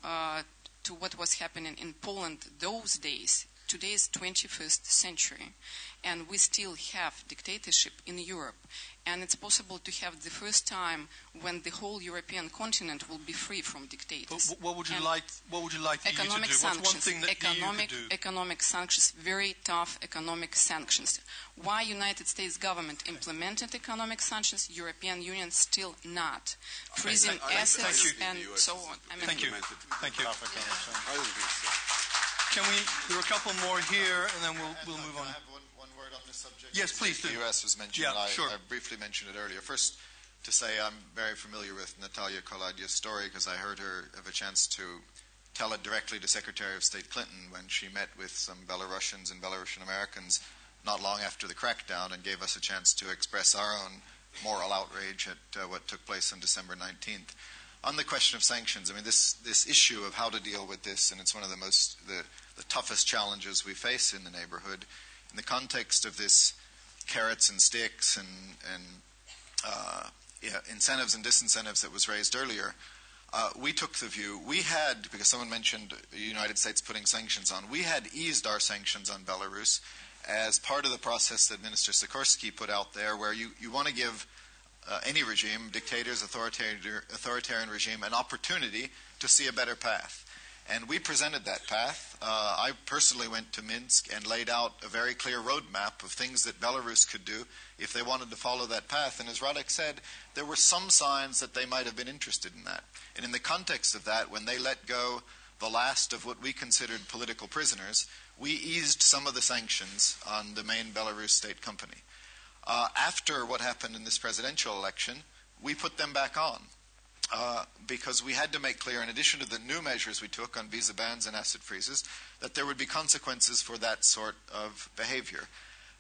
to what was happening in Poland those days. Today is 21st century, and we still have dictatorship in Europe. And it's possible to have the first time when the whole European continent will be free from dictators. But what would you like the EU to do? Sanctions, What's one thing that EU could do? Economic sanctions, very tough economic sanctions. Why United States government implemented economic sanctions, European Union still not. Freezing assets and so on. Thank you. Thank you. There are a couple more here, and then we'll move on. Can I have one word on this subject? Yes, please do. The U.S. was mentioned. Yeah, sure. I briefly mentioned it earlier. First, to say I'm very familiar with Natalia Koladia's story because I heard her have a chance to tell it directly to Secretary of State Clinton when she met with some Belarusians and Belarusian Americans not long after the crackdown and gave us a chance to express our own moral outrage at what took place on December 19th. On the question of sanctions, I mean, this issue of how to deal with this, and it's one of the toughest challenges we face in the neighborhood, in the context of this carrots and sticks and incentives and disincentives that was raised earlier, we took the view, we had, because someone mentioned the United States putting sanctions on, we had eased our sanctions on Belarus as part of the process that Minister Sikorski put out there, where you want to give any regime, dictators, authoritarian regime, an opportunity to see a better path. And we presented that path. I personally went to Minsk and laid out a very clear roadmap of things that Belarus could do if they wanted to follow that path. And as Radek said, there were some signs that they might have been interested in that. And in the context of that, when they let go the last of what we considered political prisoners, we eased some of the sanctions on the main Belarus state company. After what happened in this presidential election, we put them back on. Because we had to make clear, in addition to the new measures we took on visa bans and asset freezes, that there would be consequences for that sort of behavior.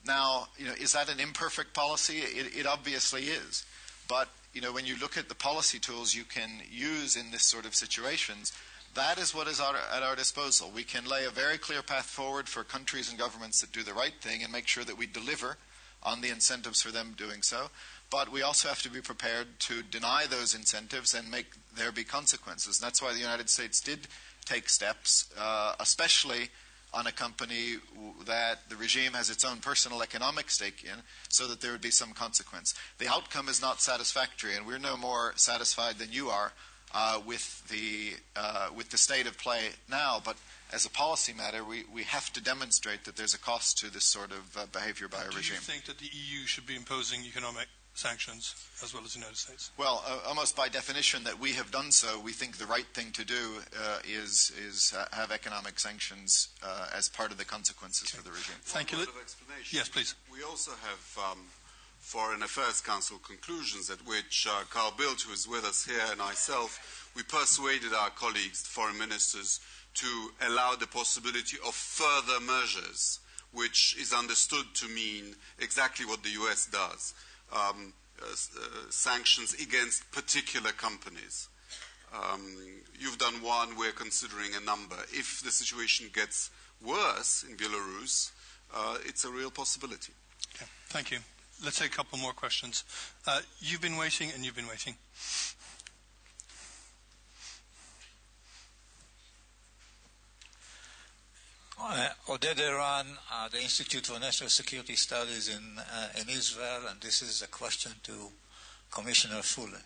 Now, is that an imperfect policy? It obviously is. But, when you look at the policy tools you can use in this sort of situations, that is what is at our disposal. We can lay a very clear path forward for countries and governments that do the right thing and make sure that we deliver on the incentives for them doing so. But we also have to be prepared to deny those incentives and make there be consequences. And that's why the United States did take steps, especially on a company that the regime has its own personal economic stake in, so that there would be some consequence. The outcome is not satisfactory, and we're no more satisfied than you are with the state of play now. But as a policy matter, we have to demonstrate that there's a cost to this sort of behavior by a regime. Do you think that the EU should be imposing economic sanctions as well as the United States? Well, almost by definition that we have done so, we think the right thing to do is have economic sanctions as part of the consequences for the regime. Thank you. Yes, please. We also have Foreign Affairs Council conclusions at which Carl Bildt, who is with us here, and myself, we persuaded our colleagues, foreign ministers, to allow the possibility of further measures, which is understood to mean exactly what the US does. Sanctions against particular companies. You've done one, we're considering a number. If the situation gets worse in Belarus, it's a real possibility. Okay, thank you. Let's take a couple more questions. You've been waiting and you've been waiting. Oded Eran, the Institute for National Security Studies in Israel, and this is a question to Commissioner Fuele.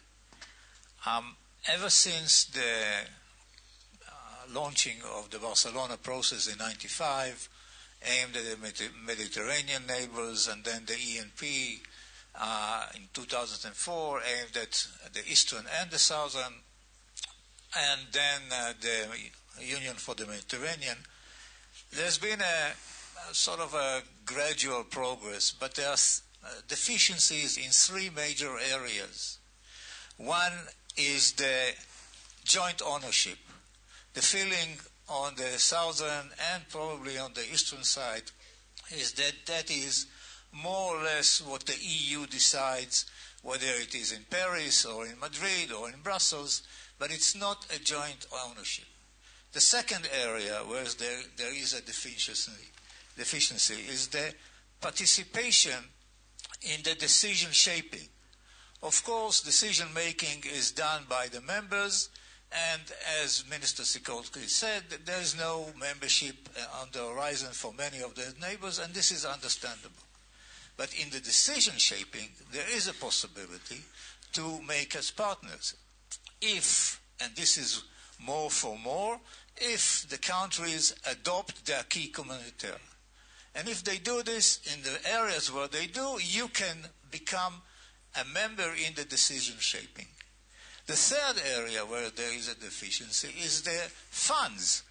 Ever since the launching of the Barcelona process in 1995, aimed at the Mediterranean neighbors, and then the ENP in 2004, aimed at the eastern and the southern, and then the Union for the Mediterranean, there's been a sort of a gradual progress, but there are deficiencies in three major areas. One is the joint ownership. The feeling on the southern and probably on the eastern side is that that is more or less what the EU decides, whether it is in Paris or in Madrid or in Brussels, but it's not a joint ownership. The second area where there is a deficiency is the participation in the decision shaping. Of course, decision making is done by the members, and as Minister Sikorski said, there is no membership on the horizon for many of the neighbors, and this is understandable. But in the decision shaping, there is a possibility to make us partners. If, and this is more for more, if the countries adopt the acquis communautaire. And if they do this in the areas where they do, you can become a member in the decision shaping. The third area where there is a deficiency is the funds.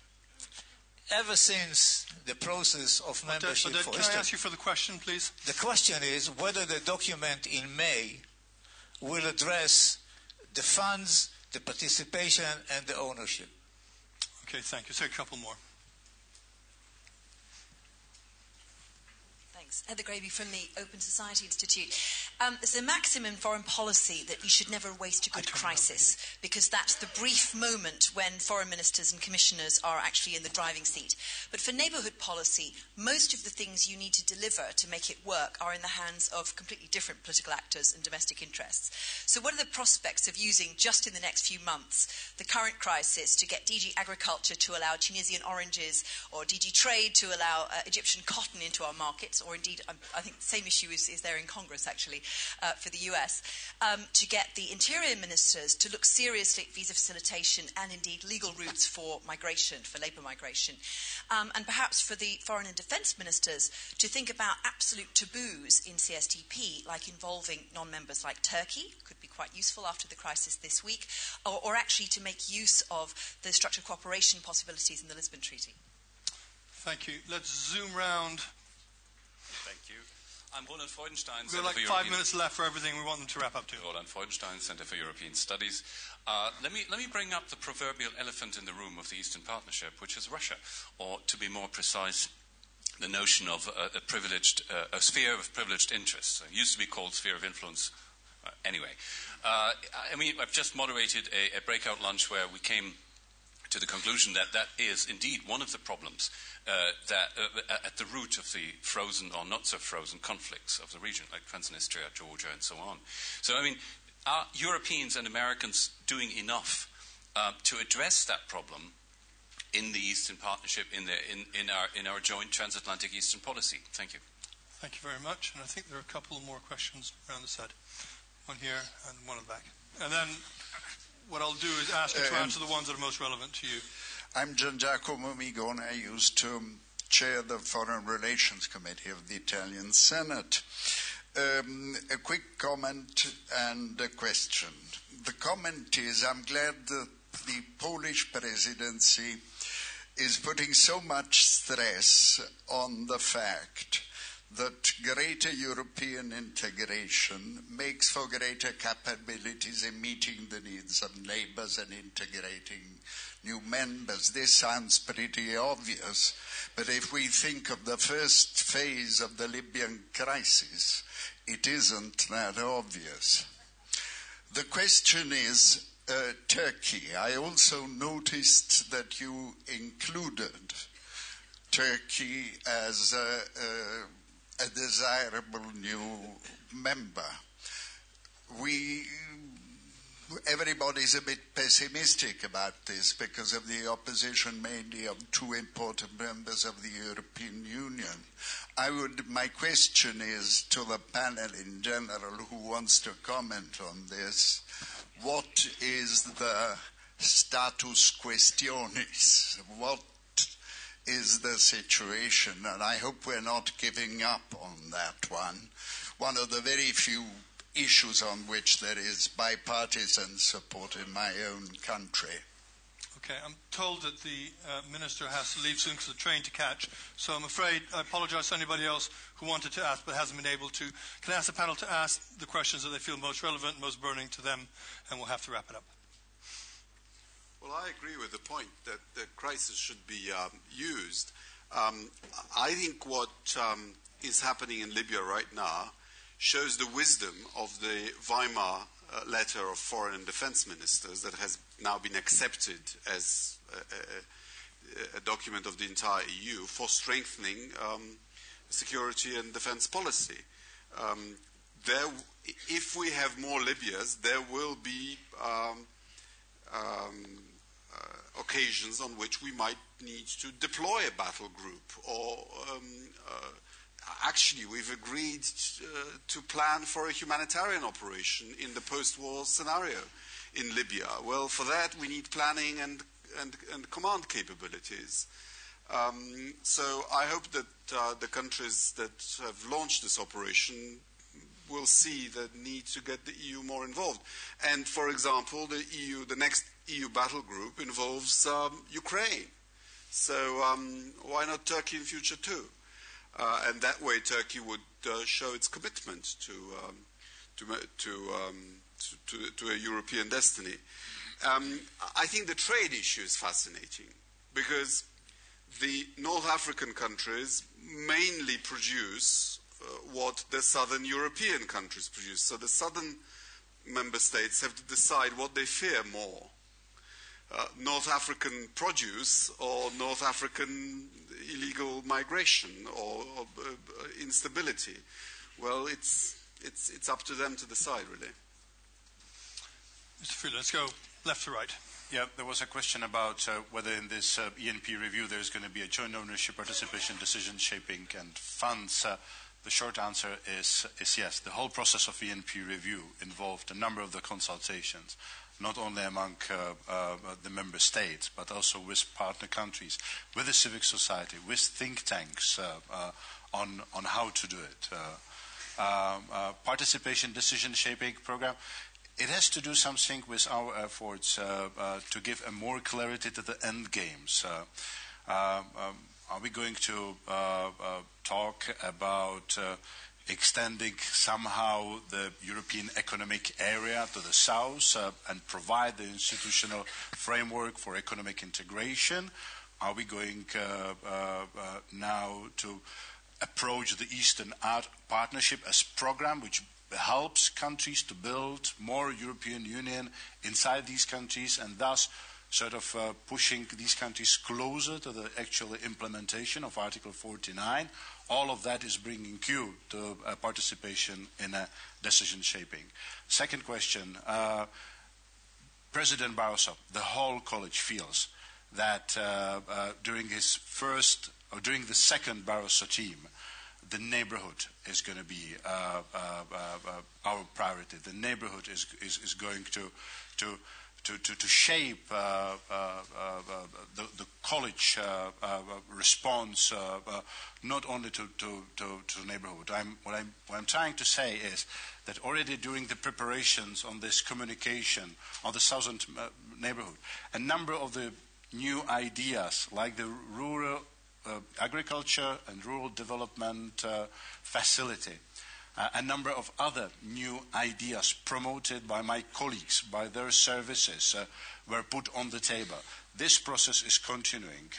Ever since the process of membership for can I ask you for the question, please? The question is whether the document in May will address the funds, the participation, and the ownership. Okay, thank you. Take a couple more. Thanks. Heather Gravey from the Open Society Institute. There's a maxim in foreign policy that you should never waste a good crisis, because that's the brief moment when foreign ministers and commissioners are actually in the driving seat. But for neighbourhood policy, most of the things you need to deliver to make it work are in the hands of completely different political actors and domestic interests. So what are the prospects of using, just in the next few months, the current crisis to get DG Agriculture to allow Tunisian oranges, or DG Trade to allow Egyptian cotton into our markets, or indeed, I think the same issue is there in Congress, actually, for the US, to get the interior ministers to look seriously at visa facilitation and indeed legal routes for migration, for labour migration, and perhaps for the foreign and defence ministers to think about absolute taboos in CSTP, like involving non-members like Turkey, could be quite useful after the crisis this week, or actually to make use of the structured cooperation possibilities in the Lisbon Treaty. Thank you. Let's zoom round. Thank you. I'm Roland Freudenstein. We've got like 5 minutes left for everything we want them to wrap up to. Roland Freudenstein, Center for European Studies. Let me bring up the proverbial elephant in the room of the Eastern Partnership, which is Russia, or to be more precise, the notion of a sphere of privileged interests. It used to be called sphere of influence. Anyway, I've just moderated a breakout lunch where we came to the conclusion that that is indeed one of the problems that at the root of the frozen or not so frozen conflicts of the region, like Transnistria, Georgia, and so on. So, are Europeans and Americans doing enough to address that problem in the Eastern Partnership, in our joint transatlantic Eastern policy? Thank you. Thank you very much. And I think there are a couple more questions around the side. One here and one at the back. And then what I'll do is ask you to answer the ones that are most relevant to you. I'm Gian Giacomo Migone. I used to chair the Foreign Relations Committee of the Italian Senate. A quick comment and a question. The comment is, I'm glad that the Polish presidency is putting so much stress on the fact that greater European integration makes for greater capabilities in meeting the needs of neighbors and integrating new members. This sounds pretty obvious, but if we think of the first phase of the Libyan crisis, it isn't that obvious. The question is Turkey. I also noticed that you included Turkey as a desirable new member. Everybody's a bit pessimistic about this because of the opposition mainly of two important members of the European Union. My question is to the panel in general who wants to comment on this. What is the status questionis? What is the situation? And I hope we're not giving up on that one. One of the very few issues on which there is bipartisan support in my own country. Okay, I'm told that the minister has to leave soon because of the train to catch, so I'm afraid I apologize to anybody else who wanted to ask but hasn't been able to. Can I ask the panel to ask the questions that they feel most relevant, most burning to them, and we'll have to wrap it up. Well, I agree with the point that the crisis should be used. I think what is happening in Libya right now shows the wisdom of the Weimar letter of foreign and defense ministers that has now been accepted as a document of the entire EU for strengthening security and defense policy. if we have more Libyas, there will be occasions on which we might need to deploy a battle group, or actually we've agreed to plan for a humanitarian operation in the post-war scenario in Libya. Well, for that we need planning and command capabilities. So I hope that the countries that have launched this operation will see the need to get the EU more involved. And for example, the next EU battle group involves Ukraine. So why not Turkey in future too? And that way Turkey would show its commitment to a European destiny. I think the trade issue is fascinating because the North African countries mainly produce what the southern European countries produce. So the southern member states have to decide what they fear more. North African produce or North African illegal migration or instability. Well, it's up to them to decide, really. Mr. Fuele, let's go left to right. Yeah, there was a question about whether in this ENP review there's going to be a joint ownership, participation, decision shaping, and funds. The short answer is yes. The whole process of ENP review involved a number of the consultations, not only among the member states, but also with partner countries, with the civic society, with think tanks on how to do it. Participation, decision shaping program. It has to do something with our efforts to give a more clarity to the end games. Are we going to talk about extending somehow the European economic area to the south and provide the institutional framework for economic integration? Are we going now to approach the Eastern Partnership as a program which helps countries to build more European Union inside these countries and thus sort of pushing these countries closer to the actual implementation of Article 49? All of that is bringing you to participation in a decision shaping. Second question, President Barroso, the whole college feels that during his first or during the second Barroso team, the neighborhood is going to be our priority. The neighborhood is going to shape the college response not only to neighborhood. What I'm trying to say is that already during the preparations on this communication on the southern neighborhood, a number of the new ideas like the rural agriculture and rural development facility, a number of other new ideas promoted by my colleagues, by their services, were put on the table. This process is continuing.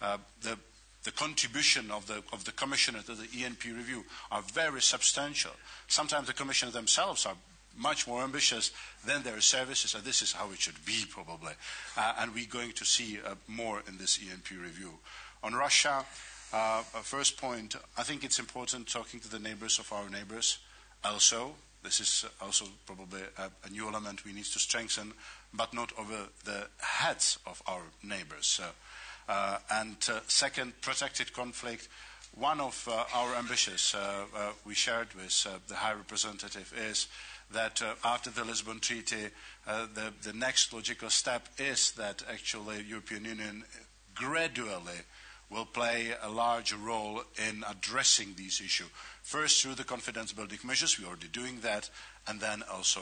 The contribution of the Commissioner to the ENP review are very substantial. Sometimes the Commissioner themselves are much more ambitious than their services, and this is how it should be probably. And we're going to see more in this ENP review. On Russia, first point, I think it's important talking to the neighbors of our neighbors. Also, this is also probably a new element we need to strengthen, but not over the heads of our neighbors. And second, protected conflict. One of our ambitions we shared with the High Representative is that after the Lisbon Treaty, the next logical step is that actually the European Union gradually will play a larger role in addressing these issues. First through the confidence-building measures, we're already doing that, and then also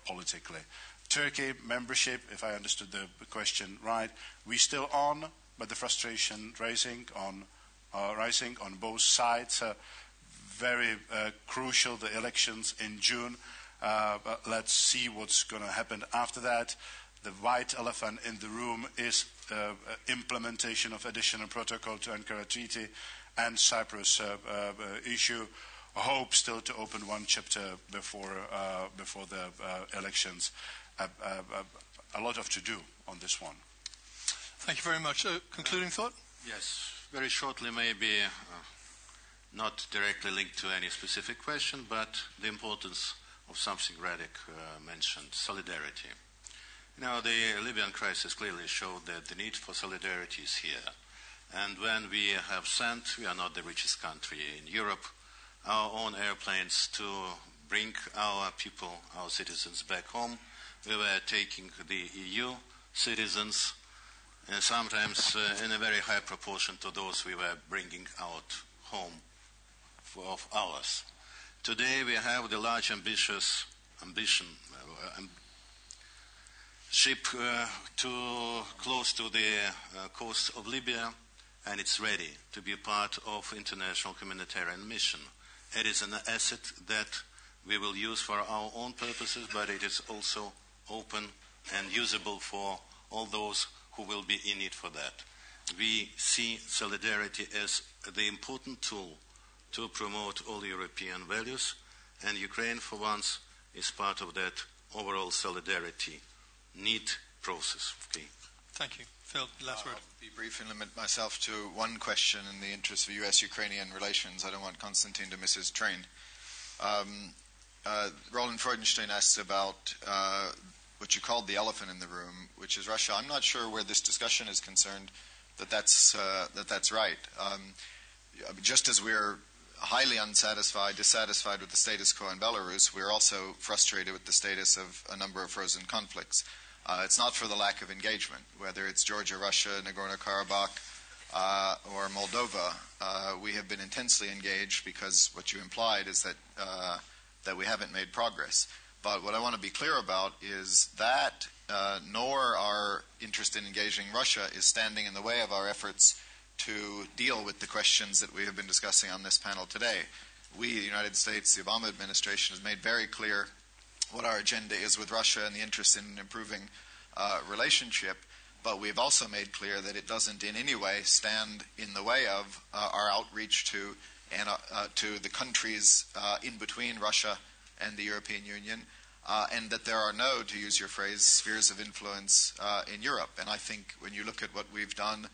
politically. Turkey membership, if I understood the question right, we're still on, but the frustration rising on both sides. Very crucial, the elections in June. Let's see what's going to happen after that. The white elephant in the room is implementation of additional protocol to Ankara Treaty and Cyprus issue. Hope still to open one chapter before the elections. A lot of to do on this one. Thank you very much. Concluding thought? Yes, very shortly maybe. not directly linked to any specific question, but the importance of something Radek mentioned, solidarity. The Libyan crisis clearly showed that the need for solidarity is here. And when we have sent, we are not the richest country in Europe, our own airplanes to bring our people, our citizens back home, we were taking the EU citizens, and sometimes in a very high proportion to those we were bringing out home of ours. Today we have the large ambition ship close to the coast of Libya, and it's ready to be part of international humanitarian mission. It is an asset that we will use for our own purposes, but it is also open and usable for all those who will be in need for that. We see solidarity as the important tool to promote all European values, and Ukraine, for once, is part of that overall solidarity need process. Okay. Thank you. Phil, last word. I'll be brief and limit myself to one question in the interest of U.S.-Ukrainian relations. I don't want Konstantin to miss his train. Roland Freudenstein asked about what you called the elephant in the room, which is Russia. I'm not sure where this discussion is concerned that's right. Just as we're highly dissatisfied with the status quo in Belarus, we're also frustrated with the status of a number of frozen conflicts. It's not for the lack of engagement, whether it's Georgia, Russia, Nagorno-Karabakh, or Moldova. We have been intensely engaged because what you implied is that we haven't made progress. But what I want to be clear about is that nor our interest in engaging Russia is standing in the way of our efforts to deal with the questions that we have been discussing on this panel today. We, the United States, the Obama administration, has made very clear what our agenda is with Russia and the interest in improving relationship, but we've also made clear that it doesn't in any way stand in the way of our outreach to the countries in between Russia and the European Union, and that there are no, to use your phrase, spheres of influence in Europe. And I think when you look at what we've done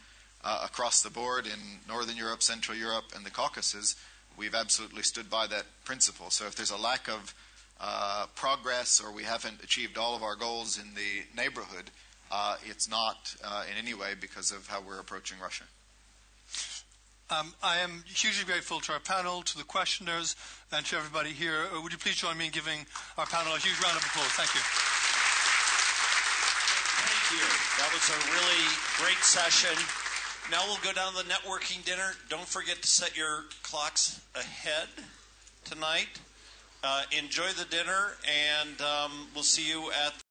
across the board in Northern Europe, Central Europe, and the Caucasus, we've absolutely stood by that principle. So if there's a lack of progress or we haven't achieved all of our goals in the neighborhood, it's not in any way because of how we're approaching Russia. I am hugely grateful to our panel, to the questioners, and to everybody here. Would you please join me in giving our panel a huge round of applause? Thank you. Thank you. That was a really great session. Now we'll go down to the networking dinner. Don't forget to set your clocks ahead tonight. Enjoy the dinner, and we'll see you at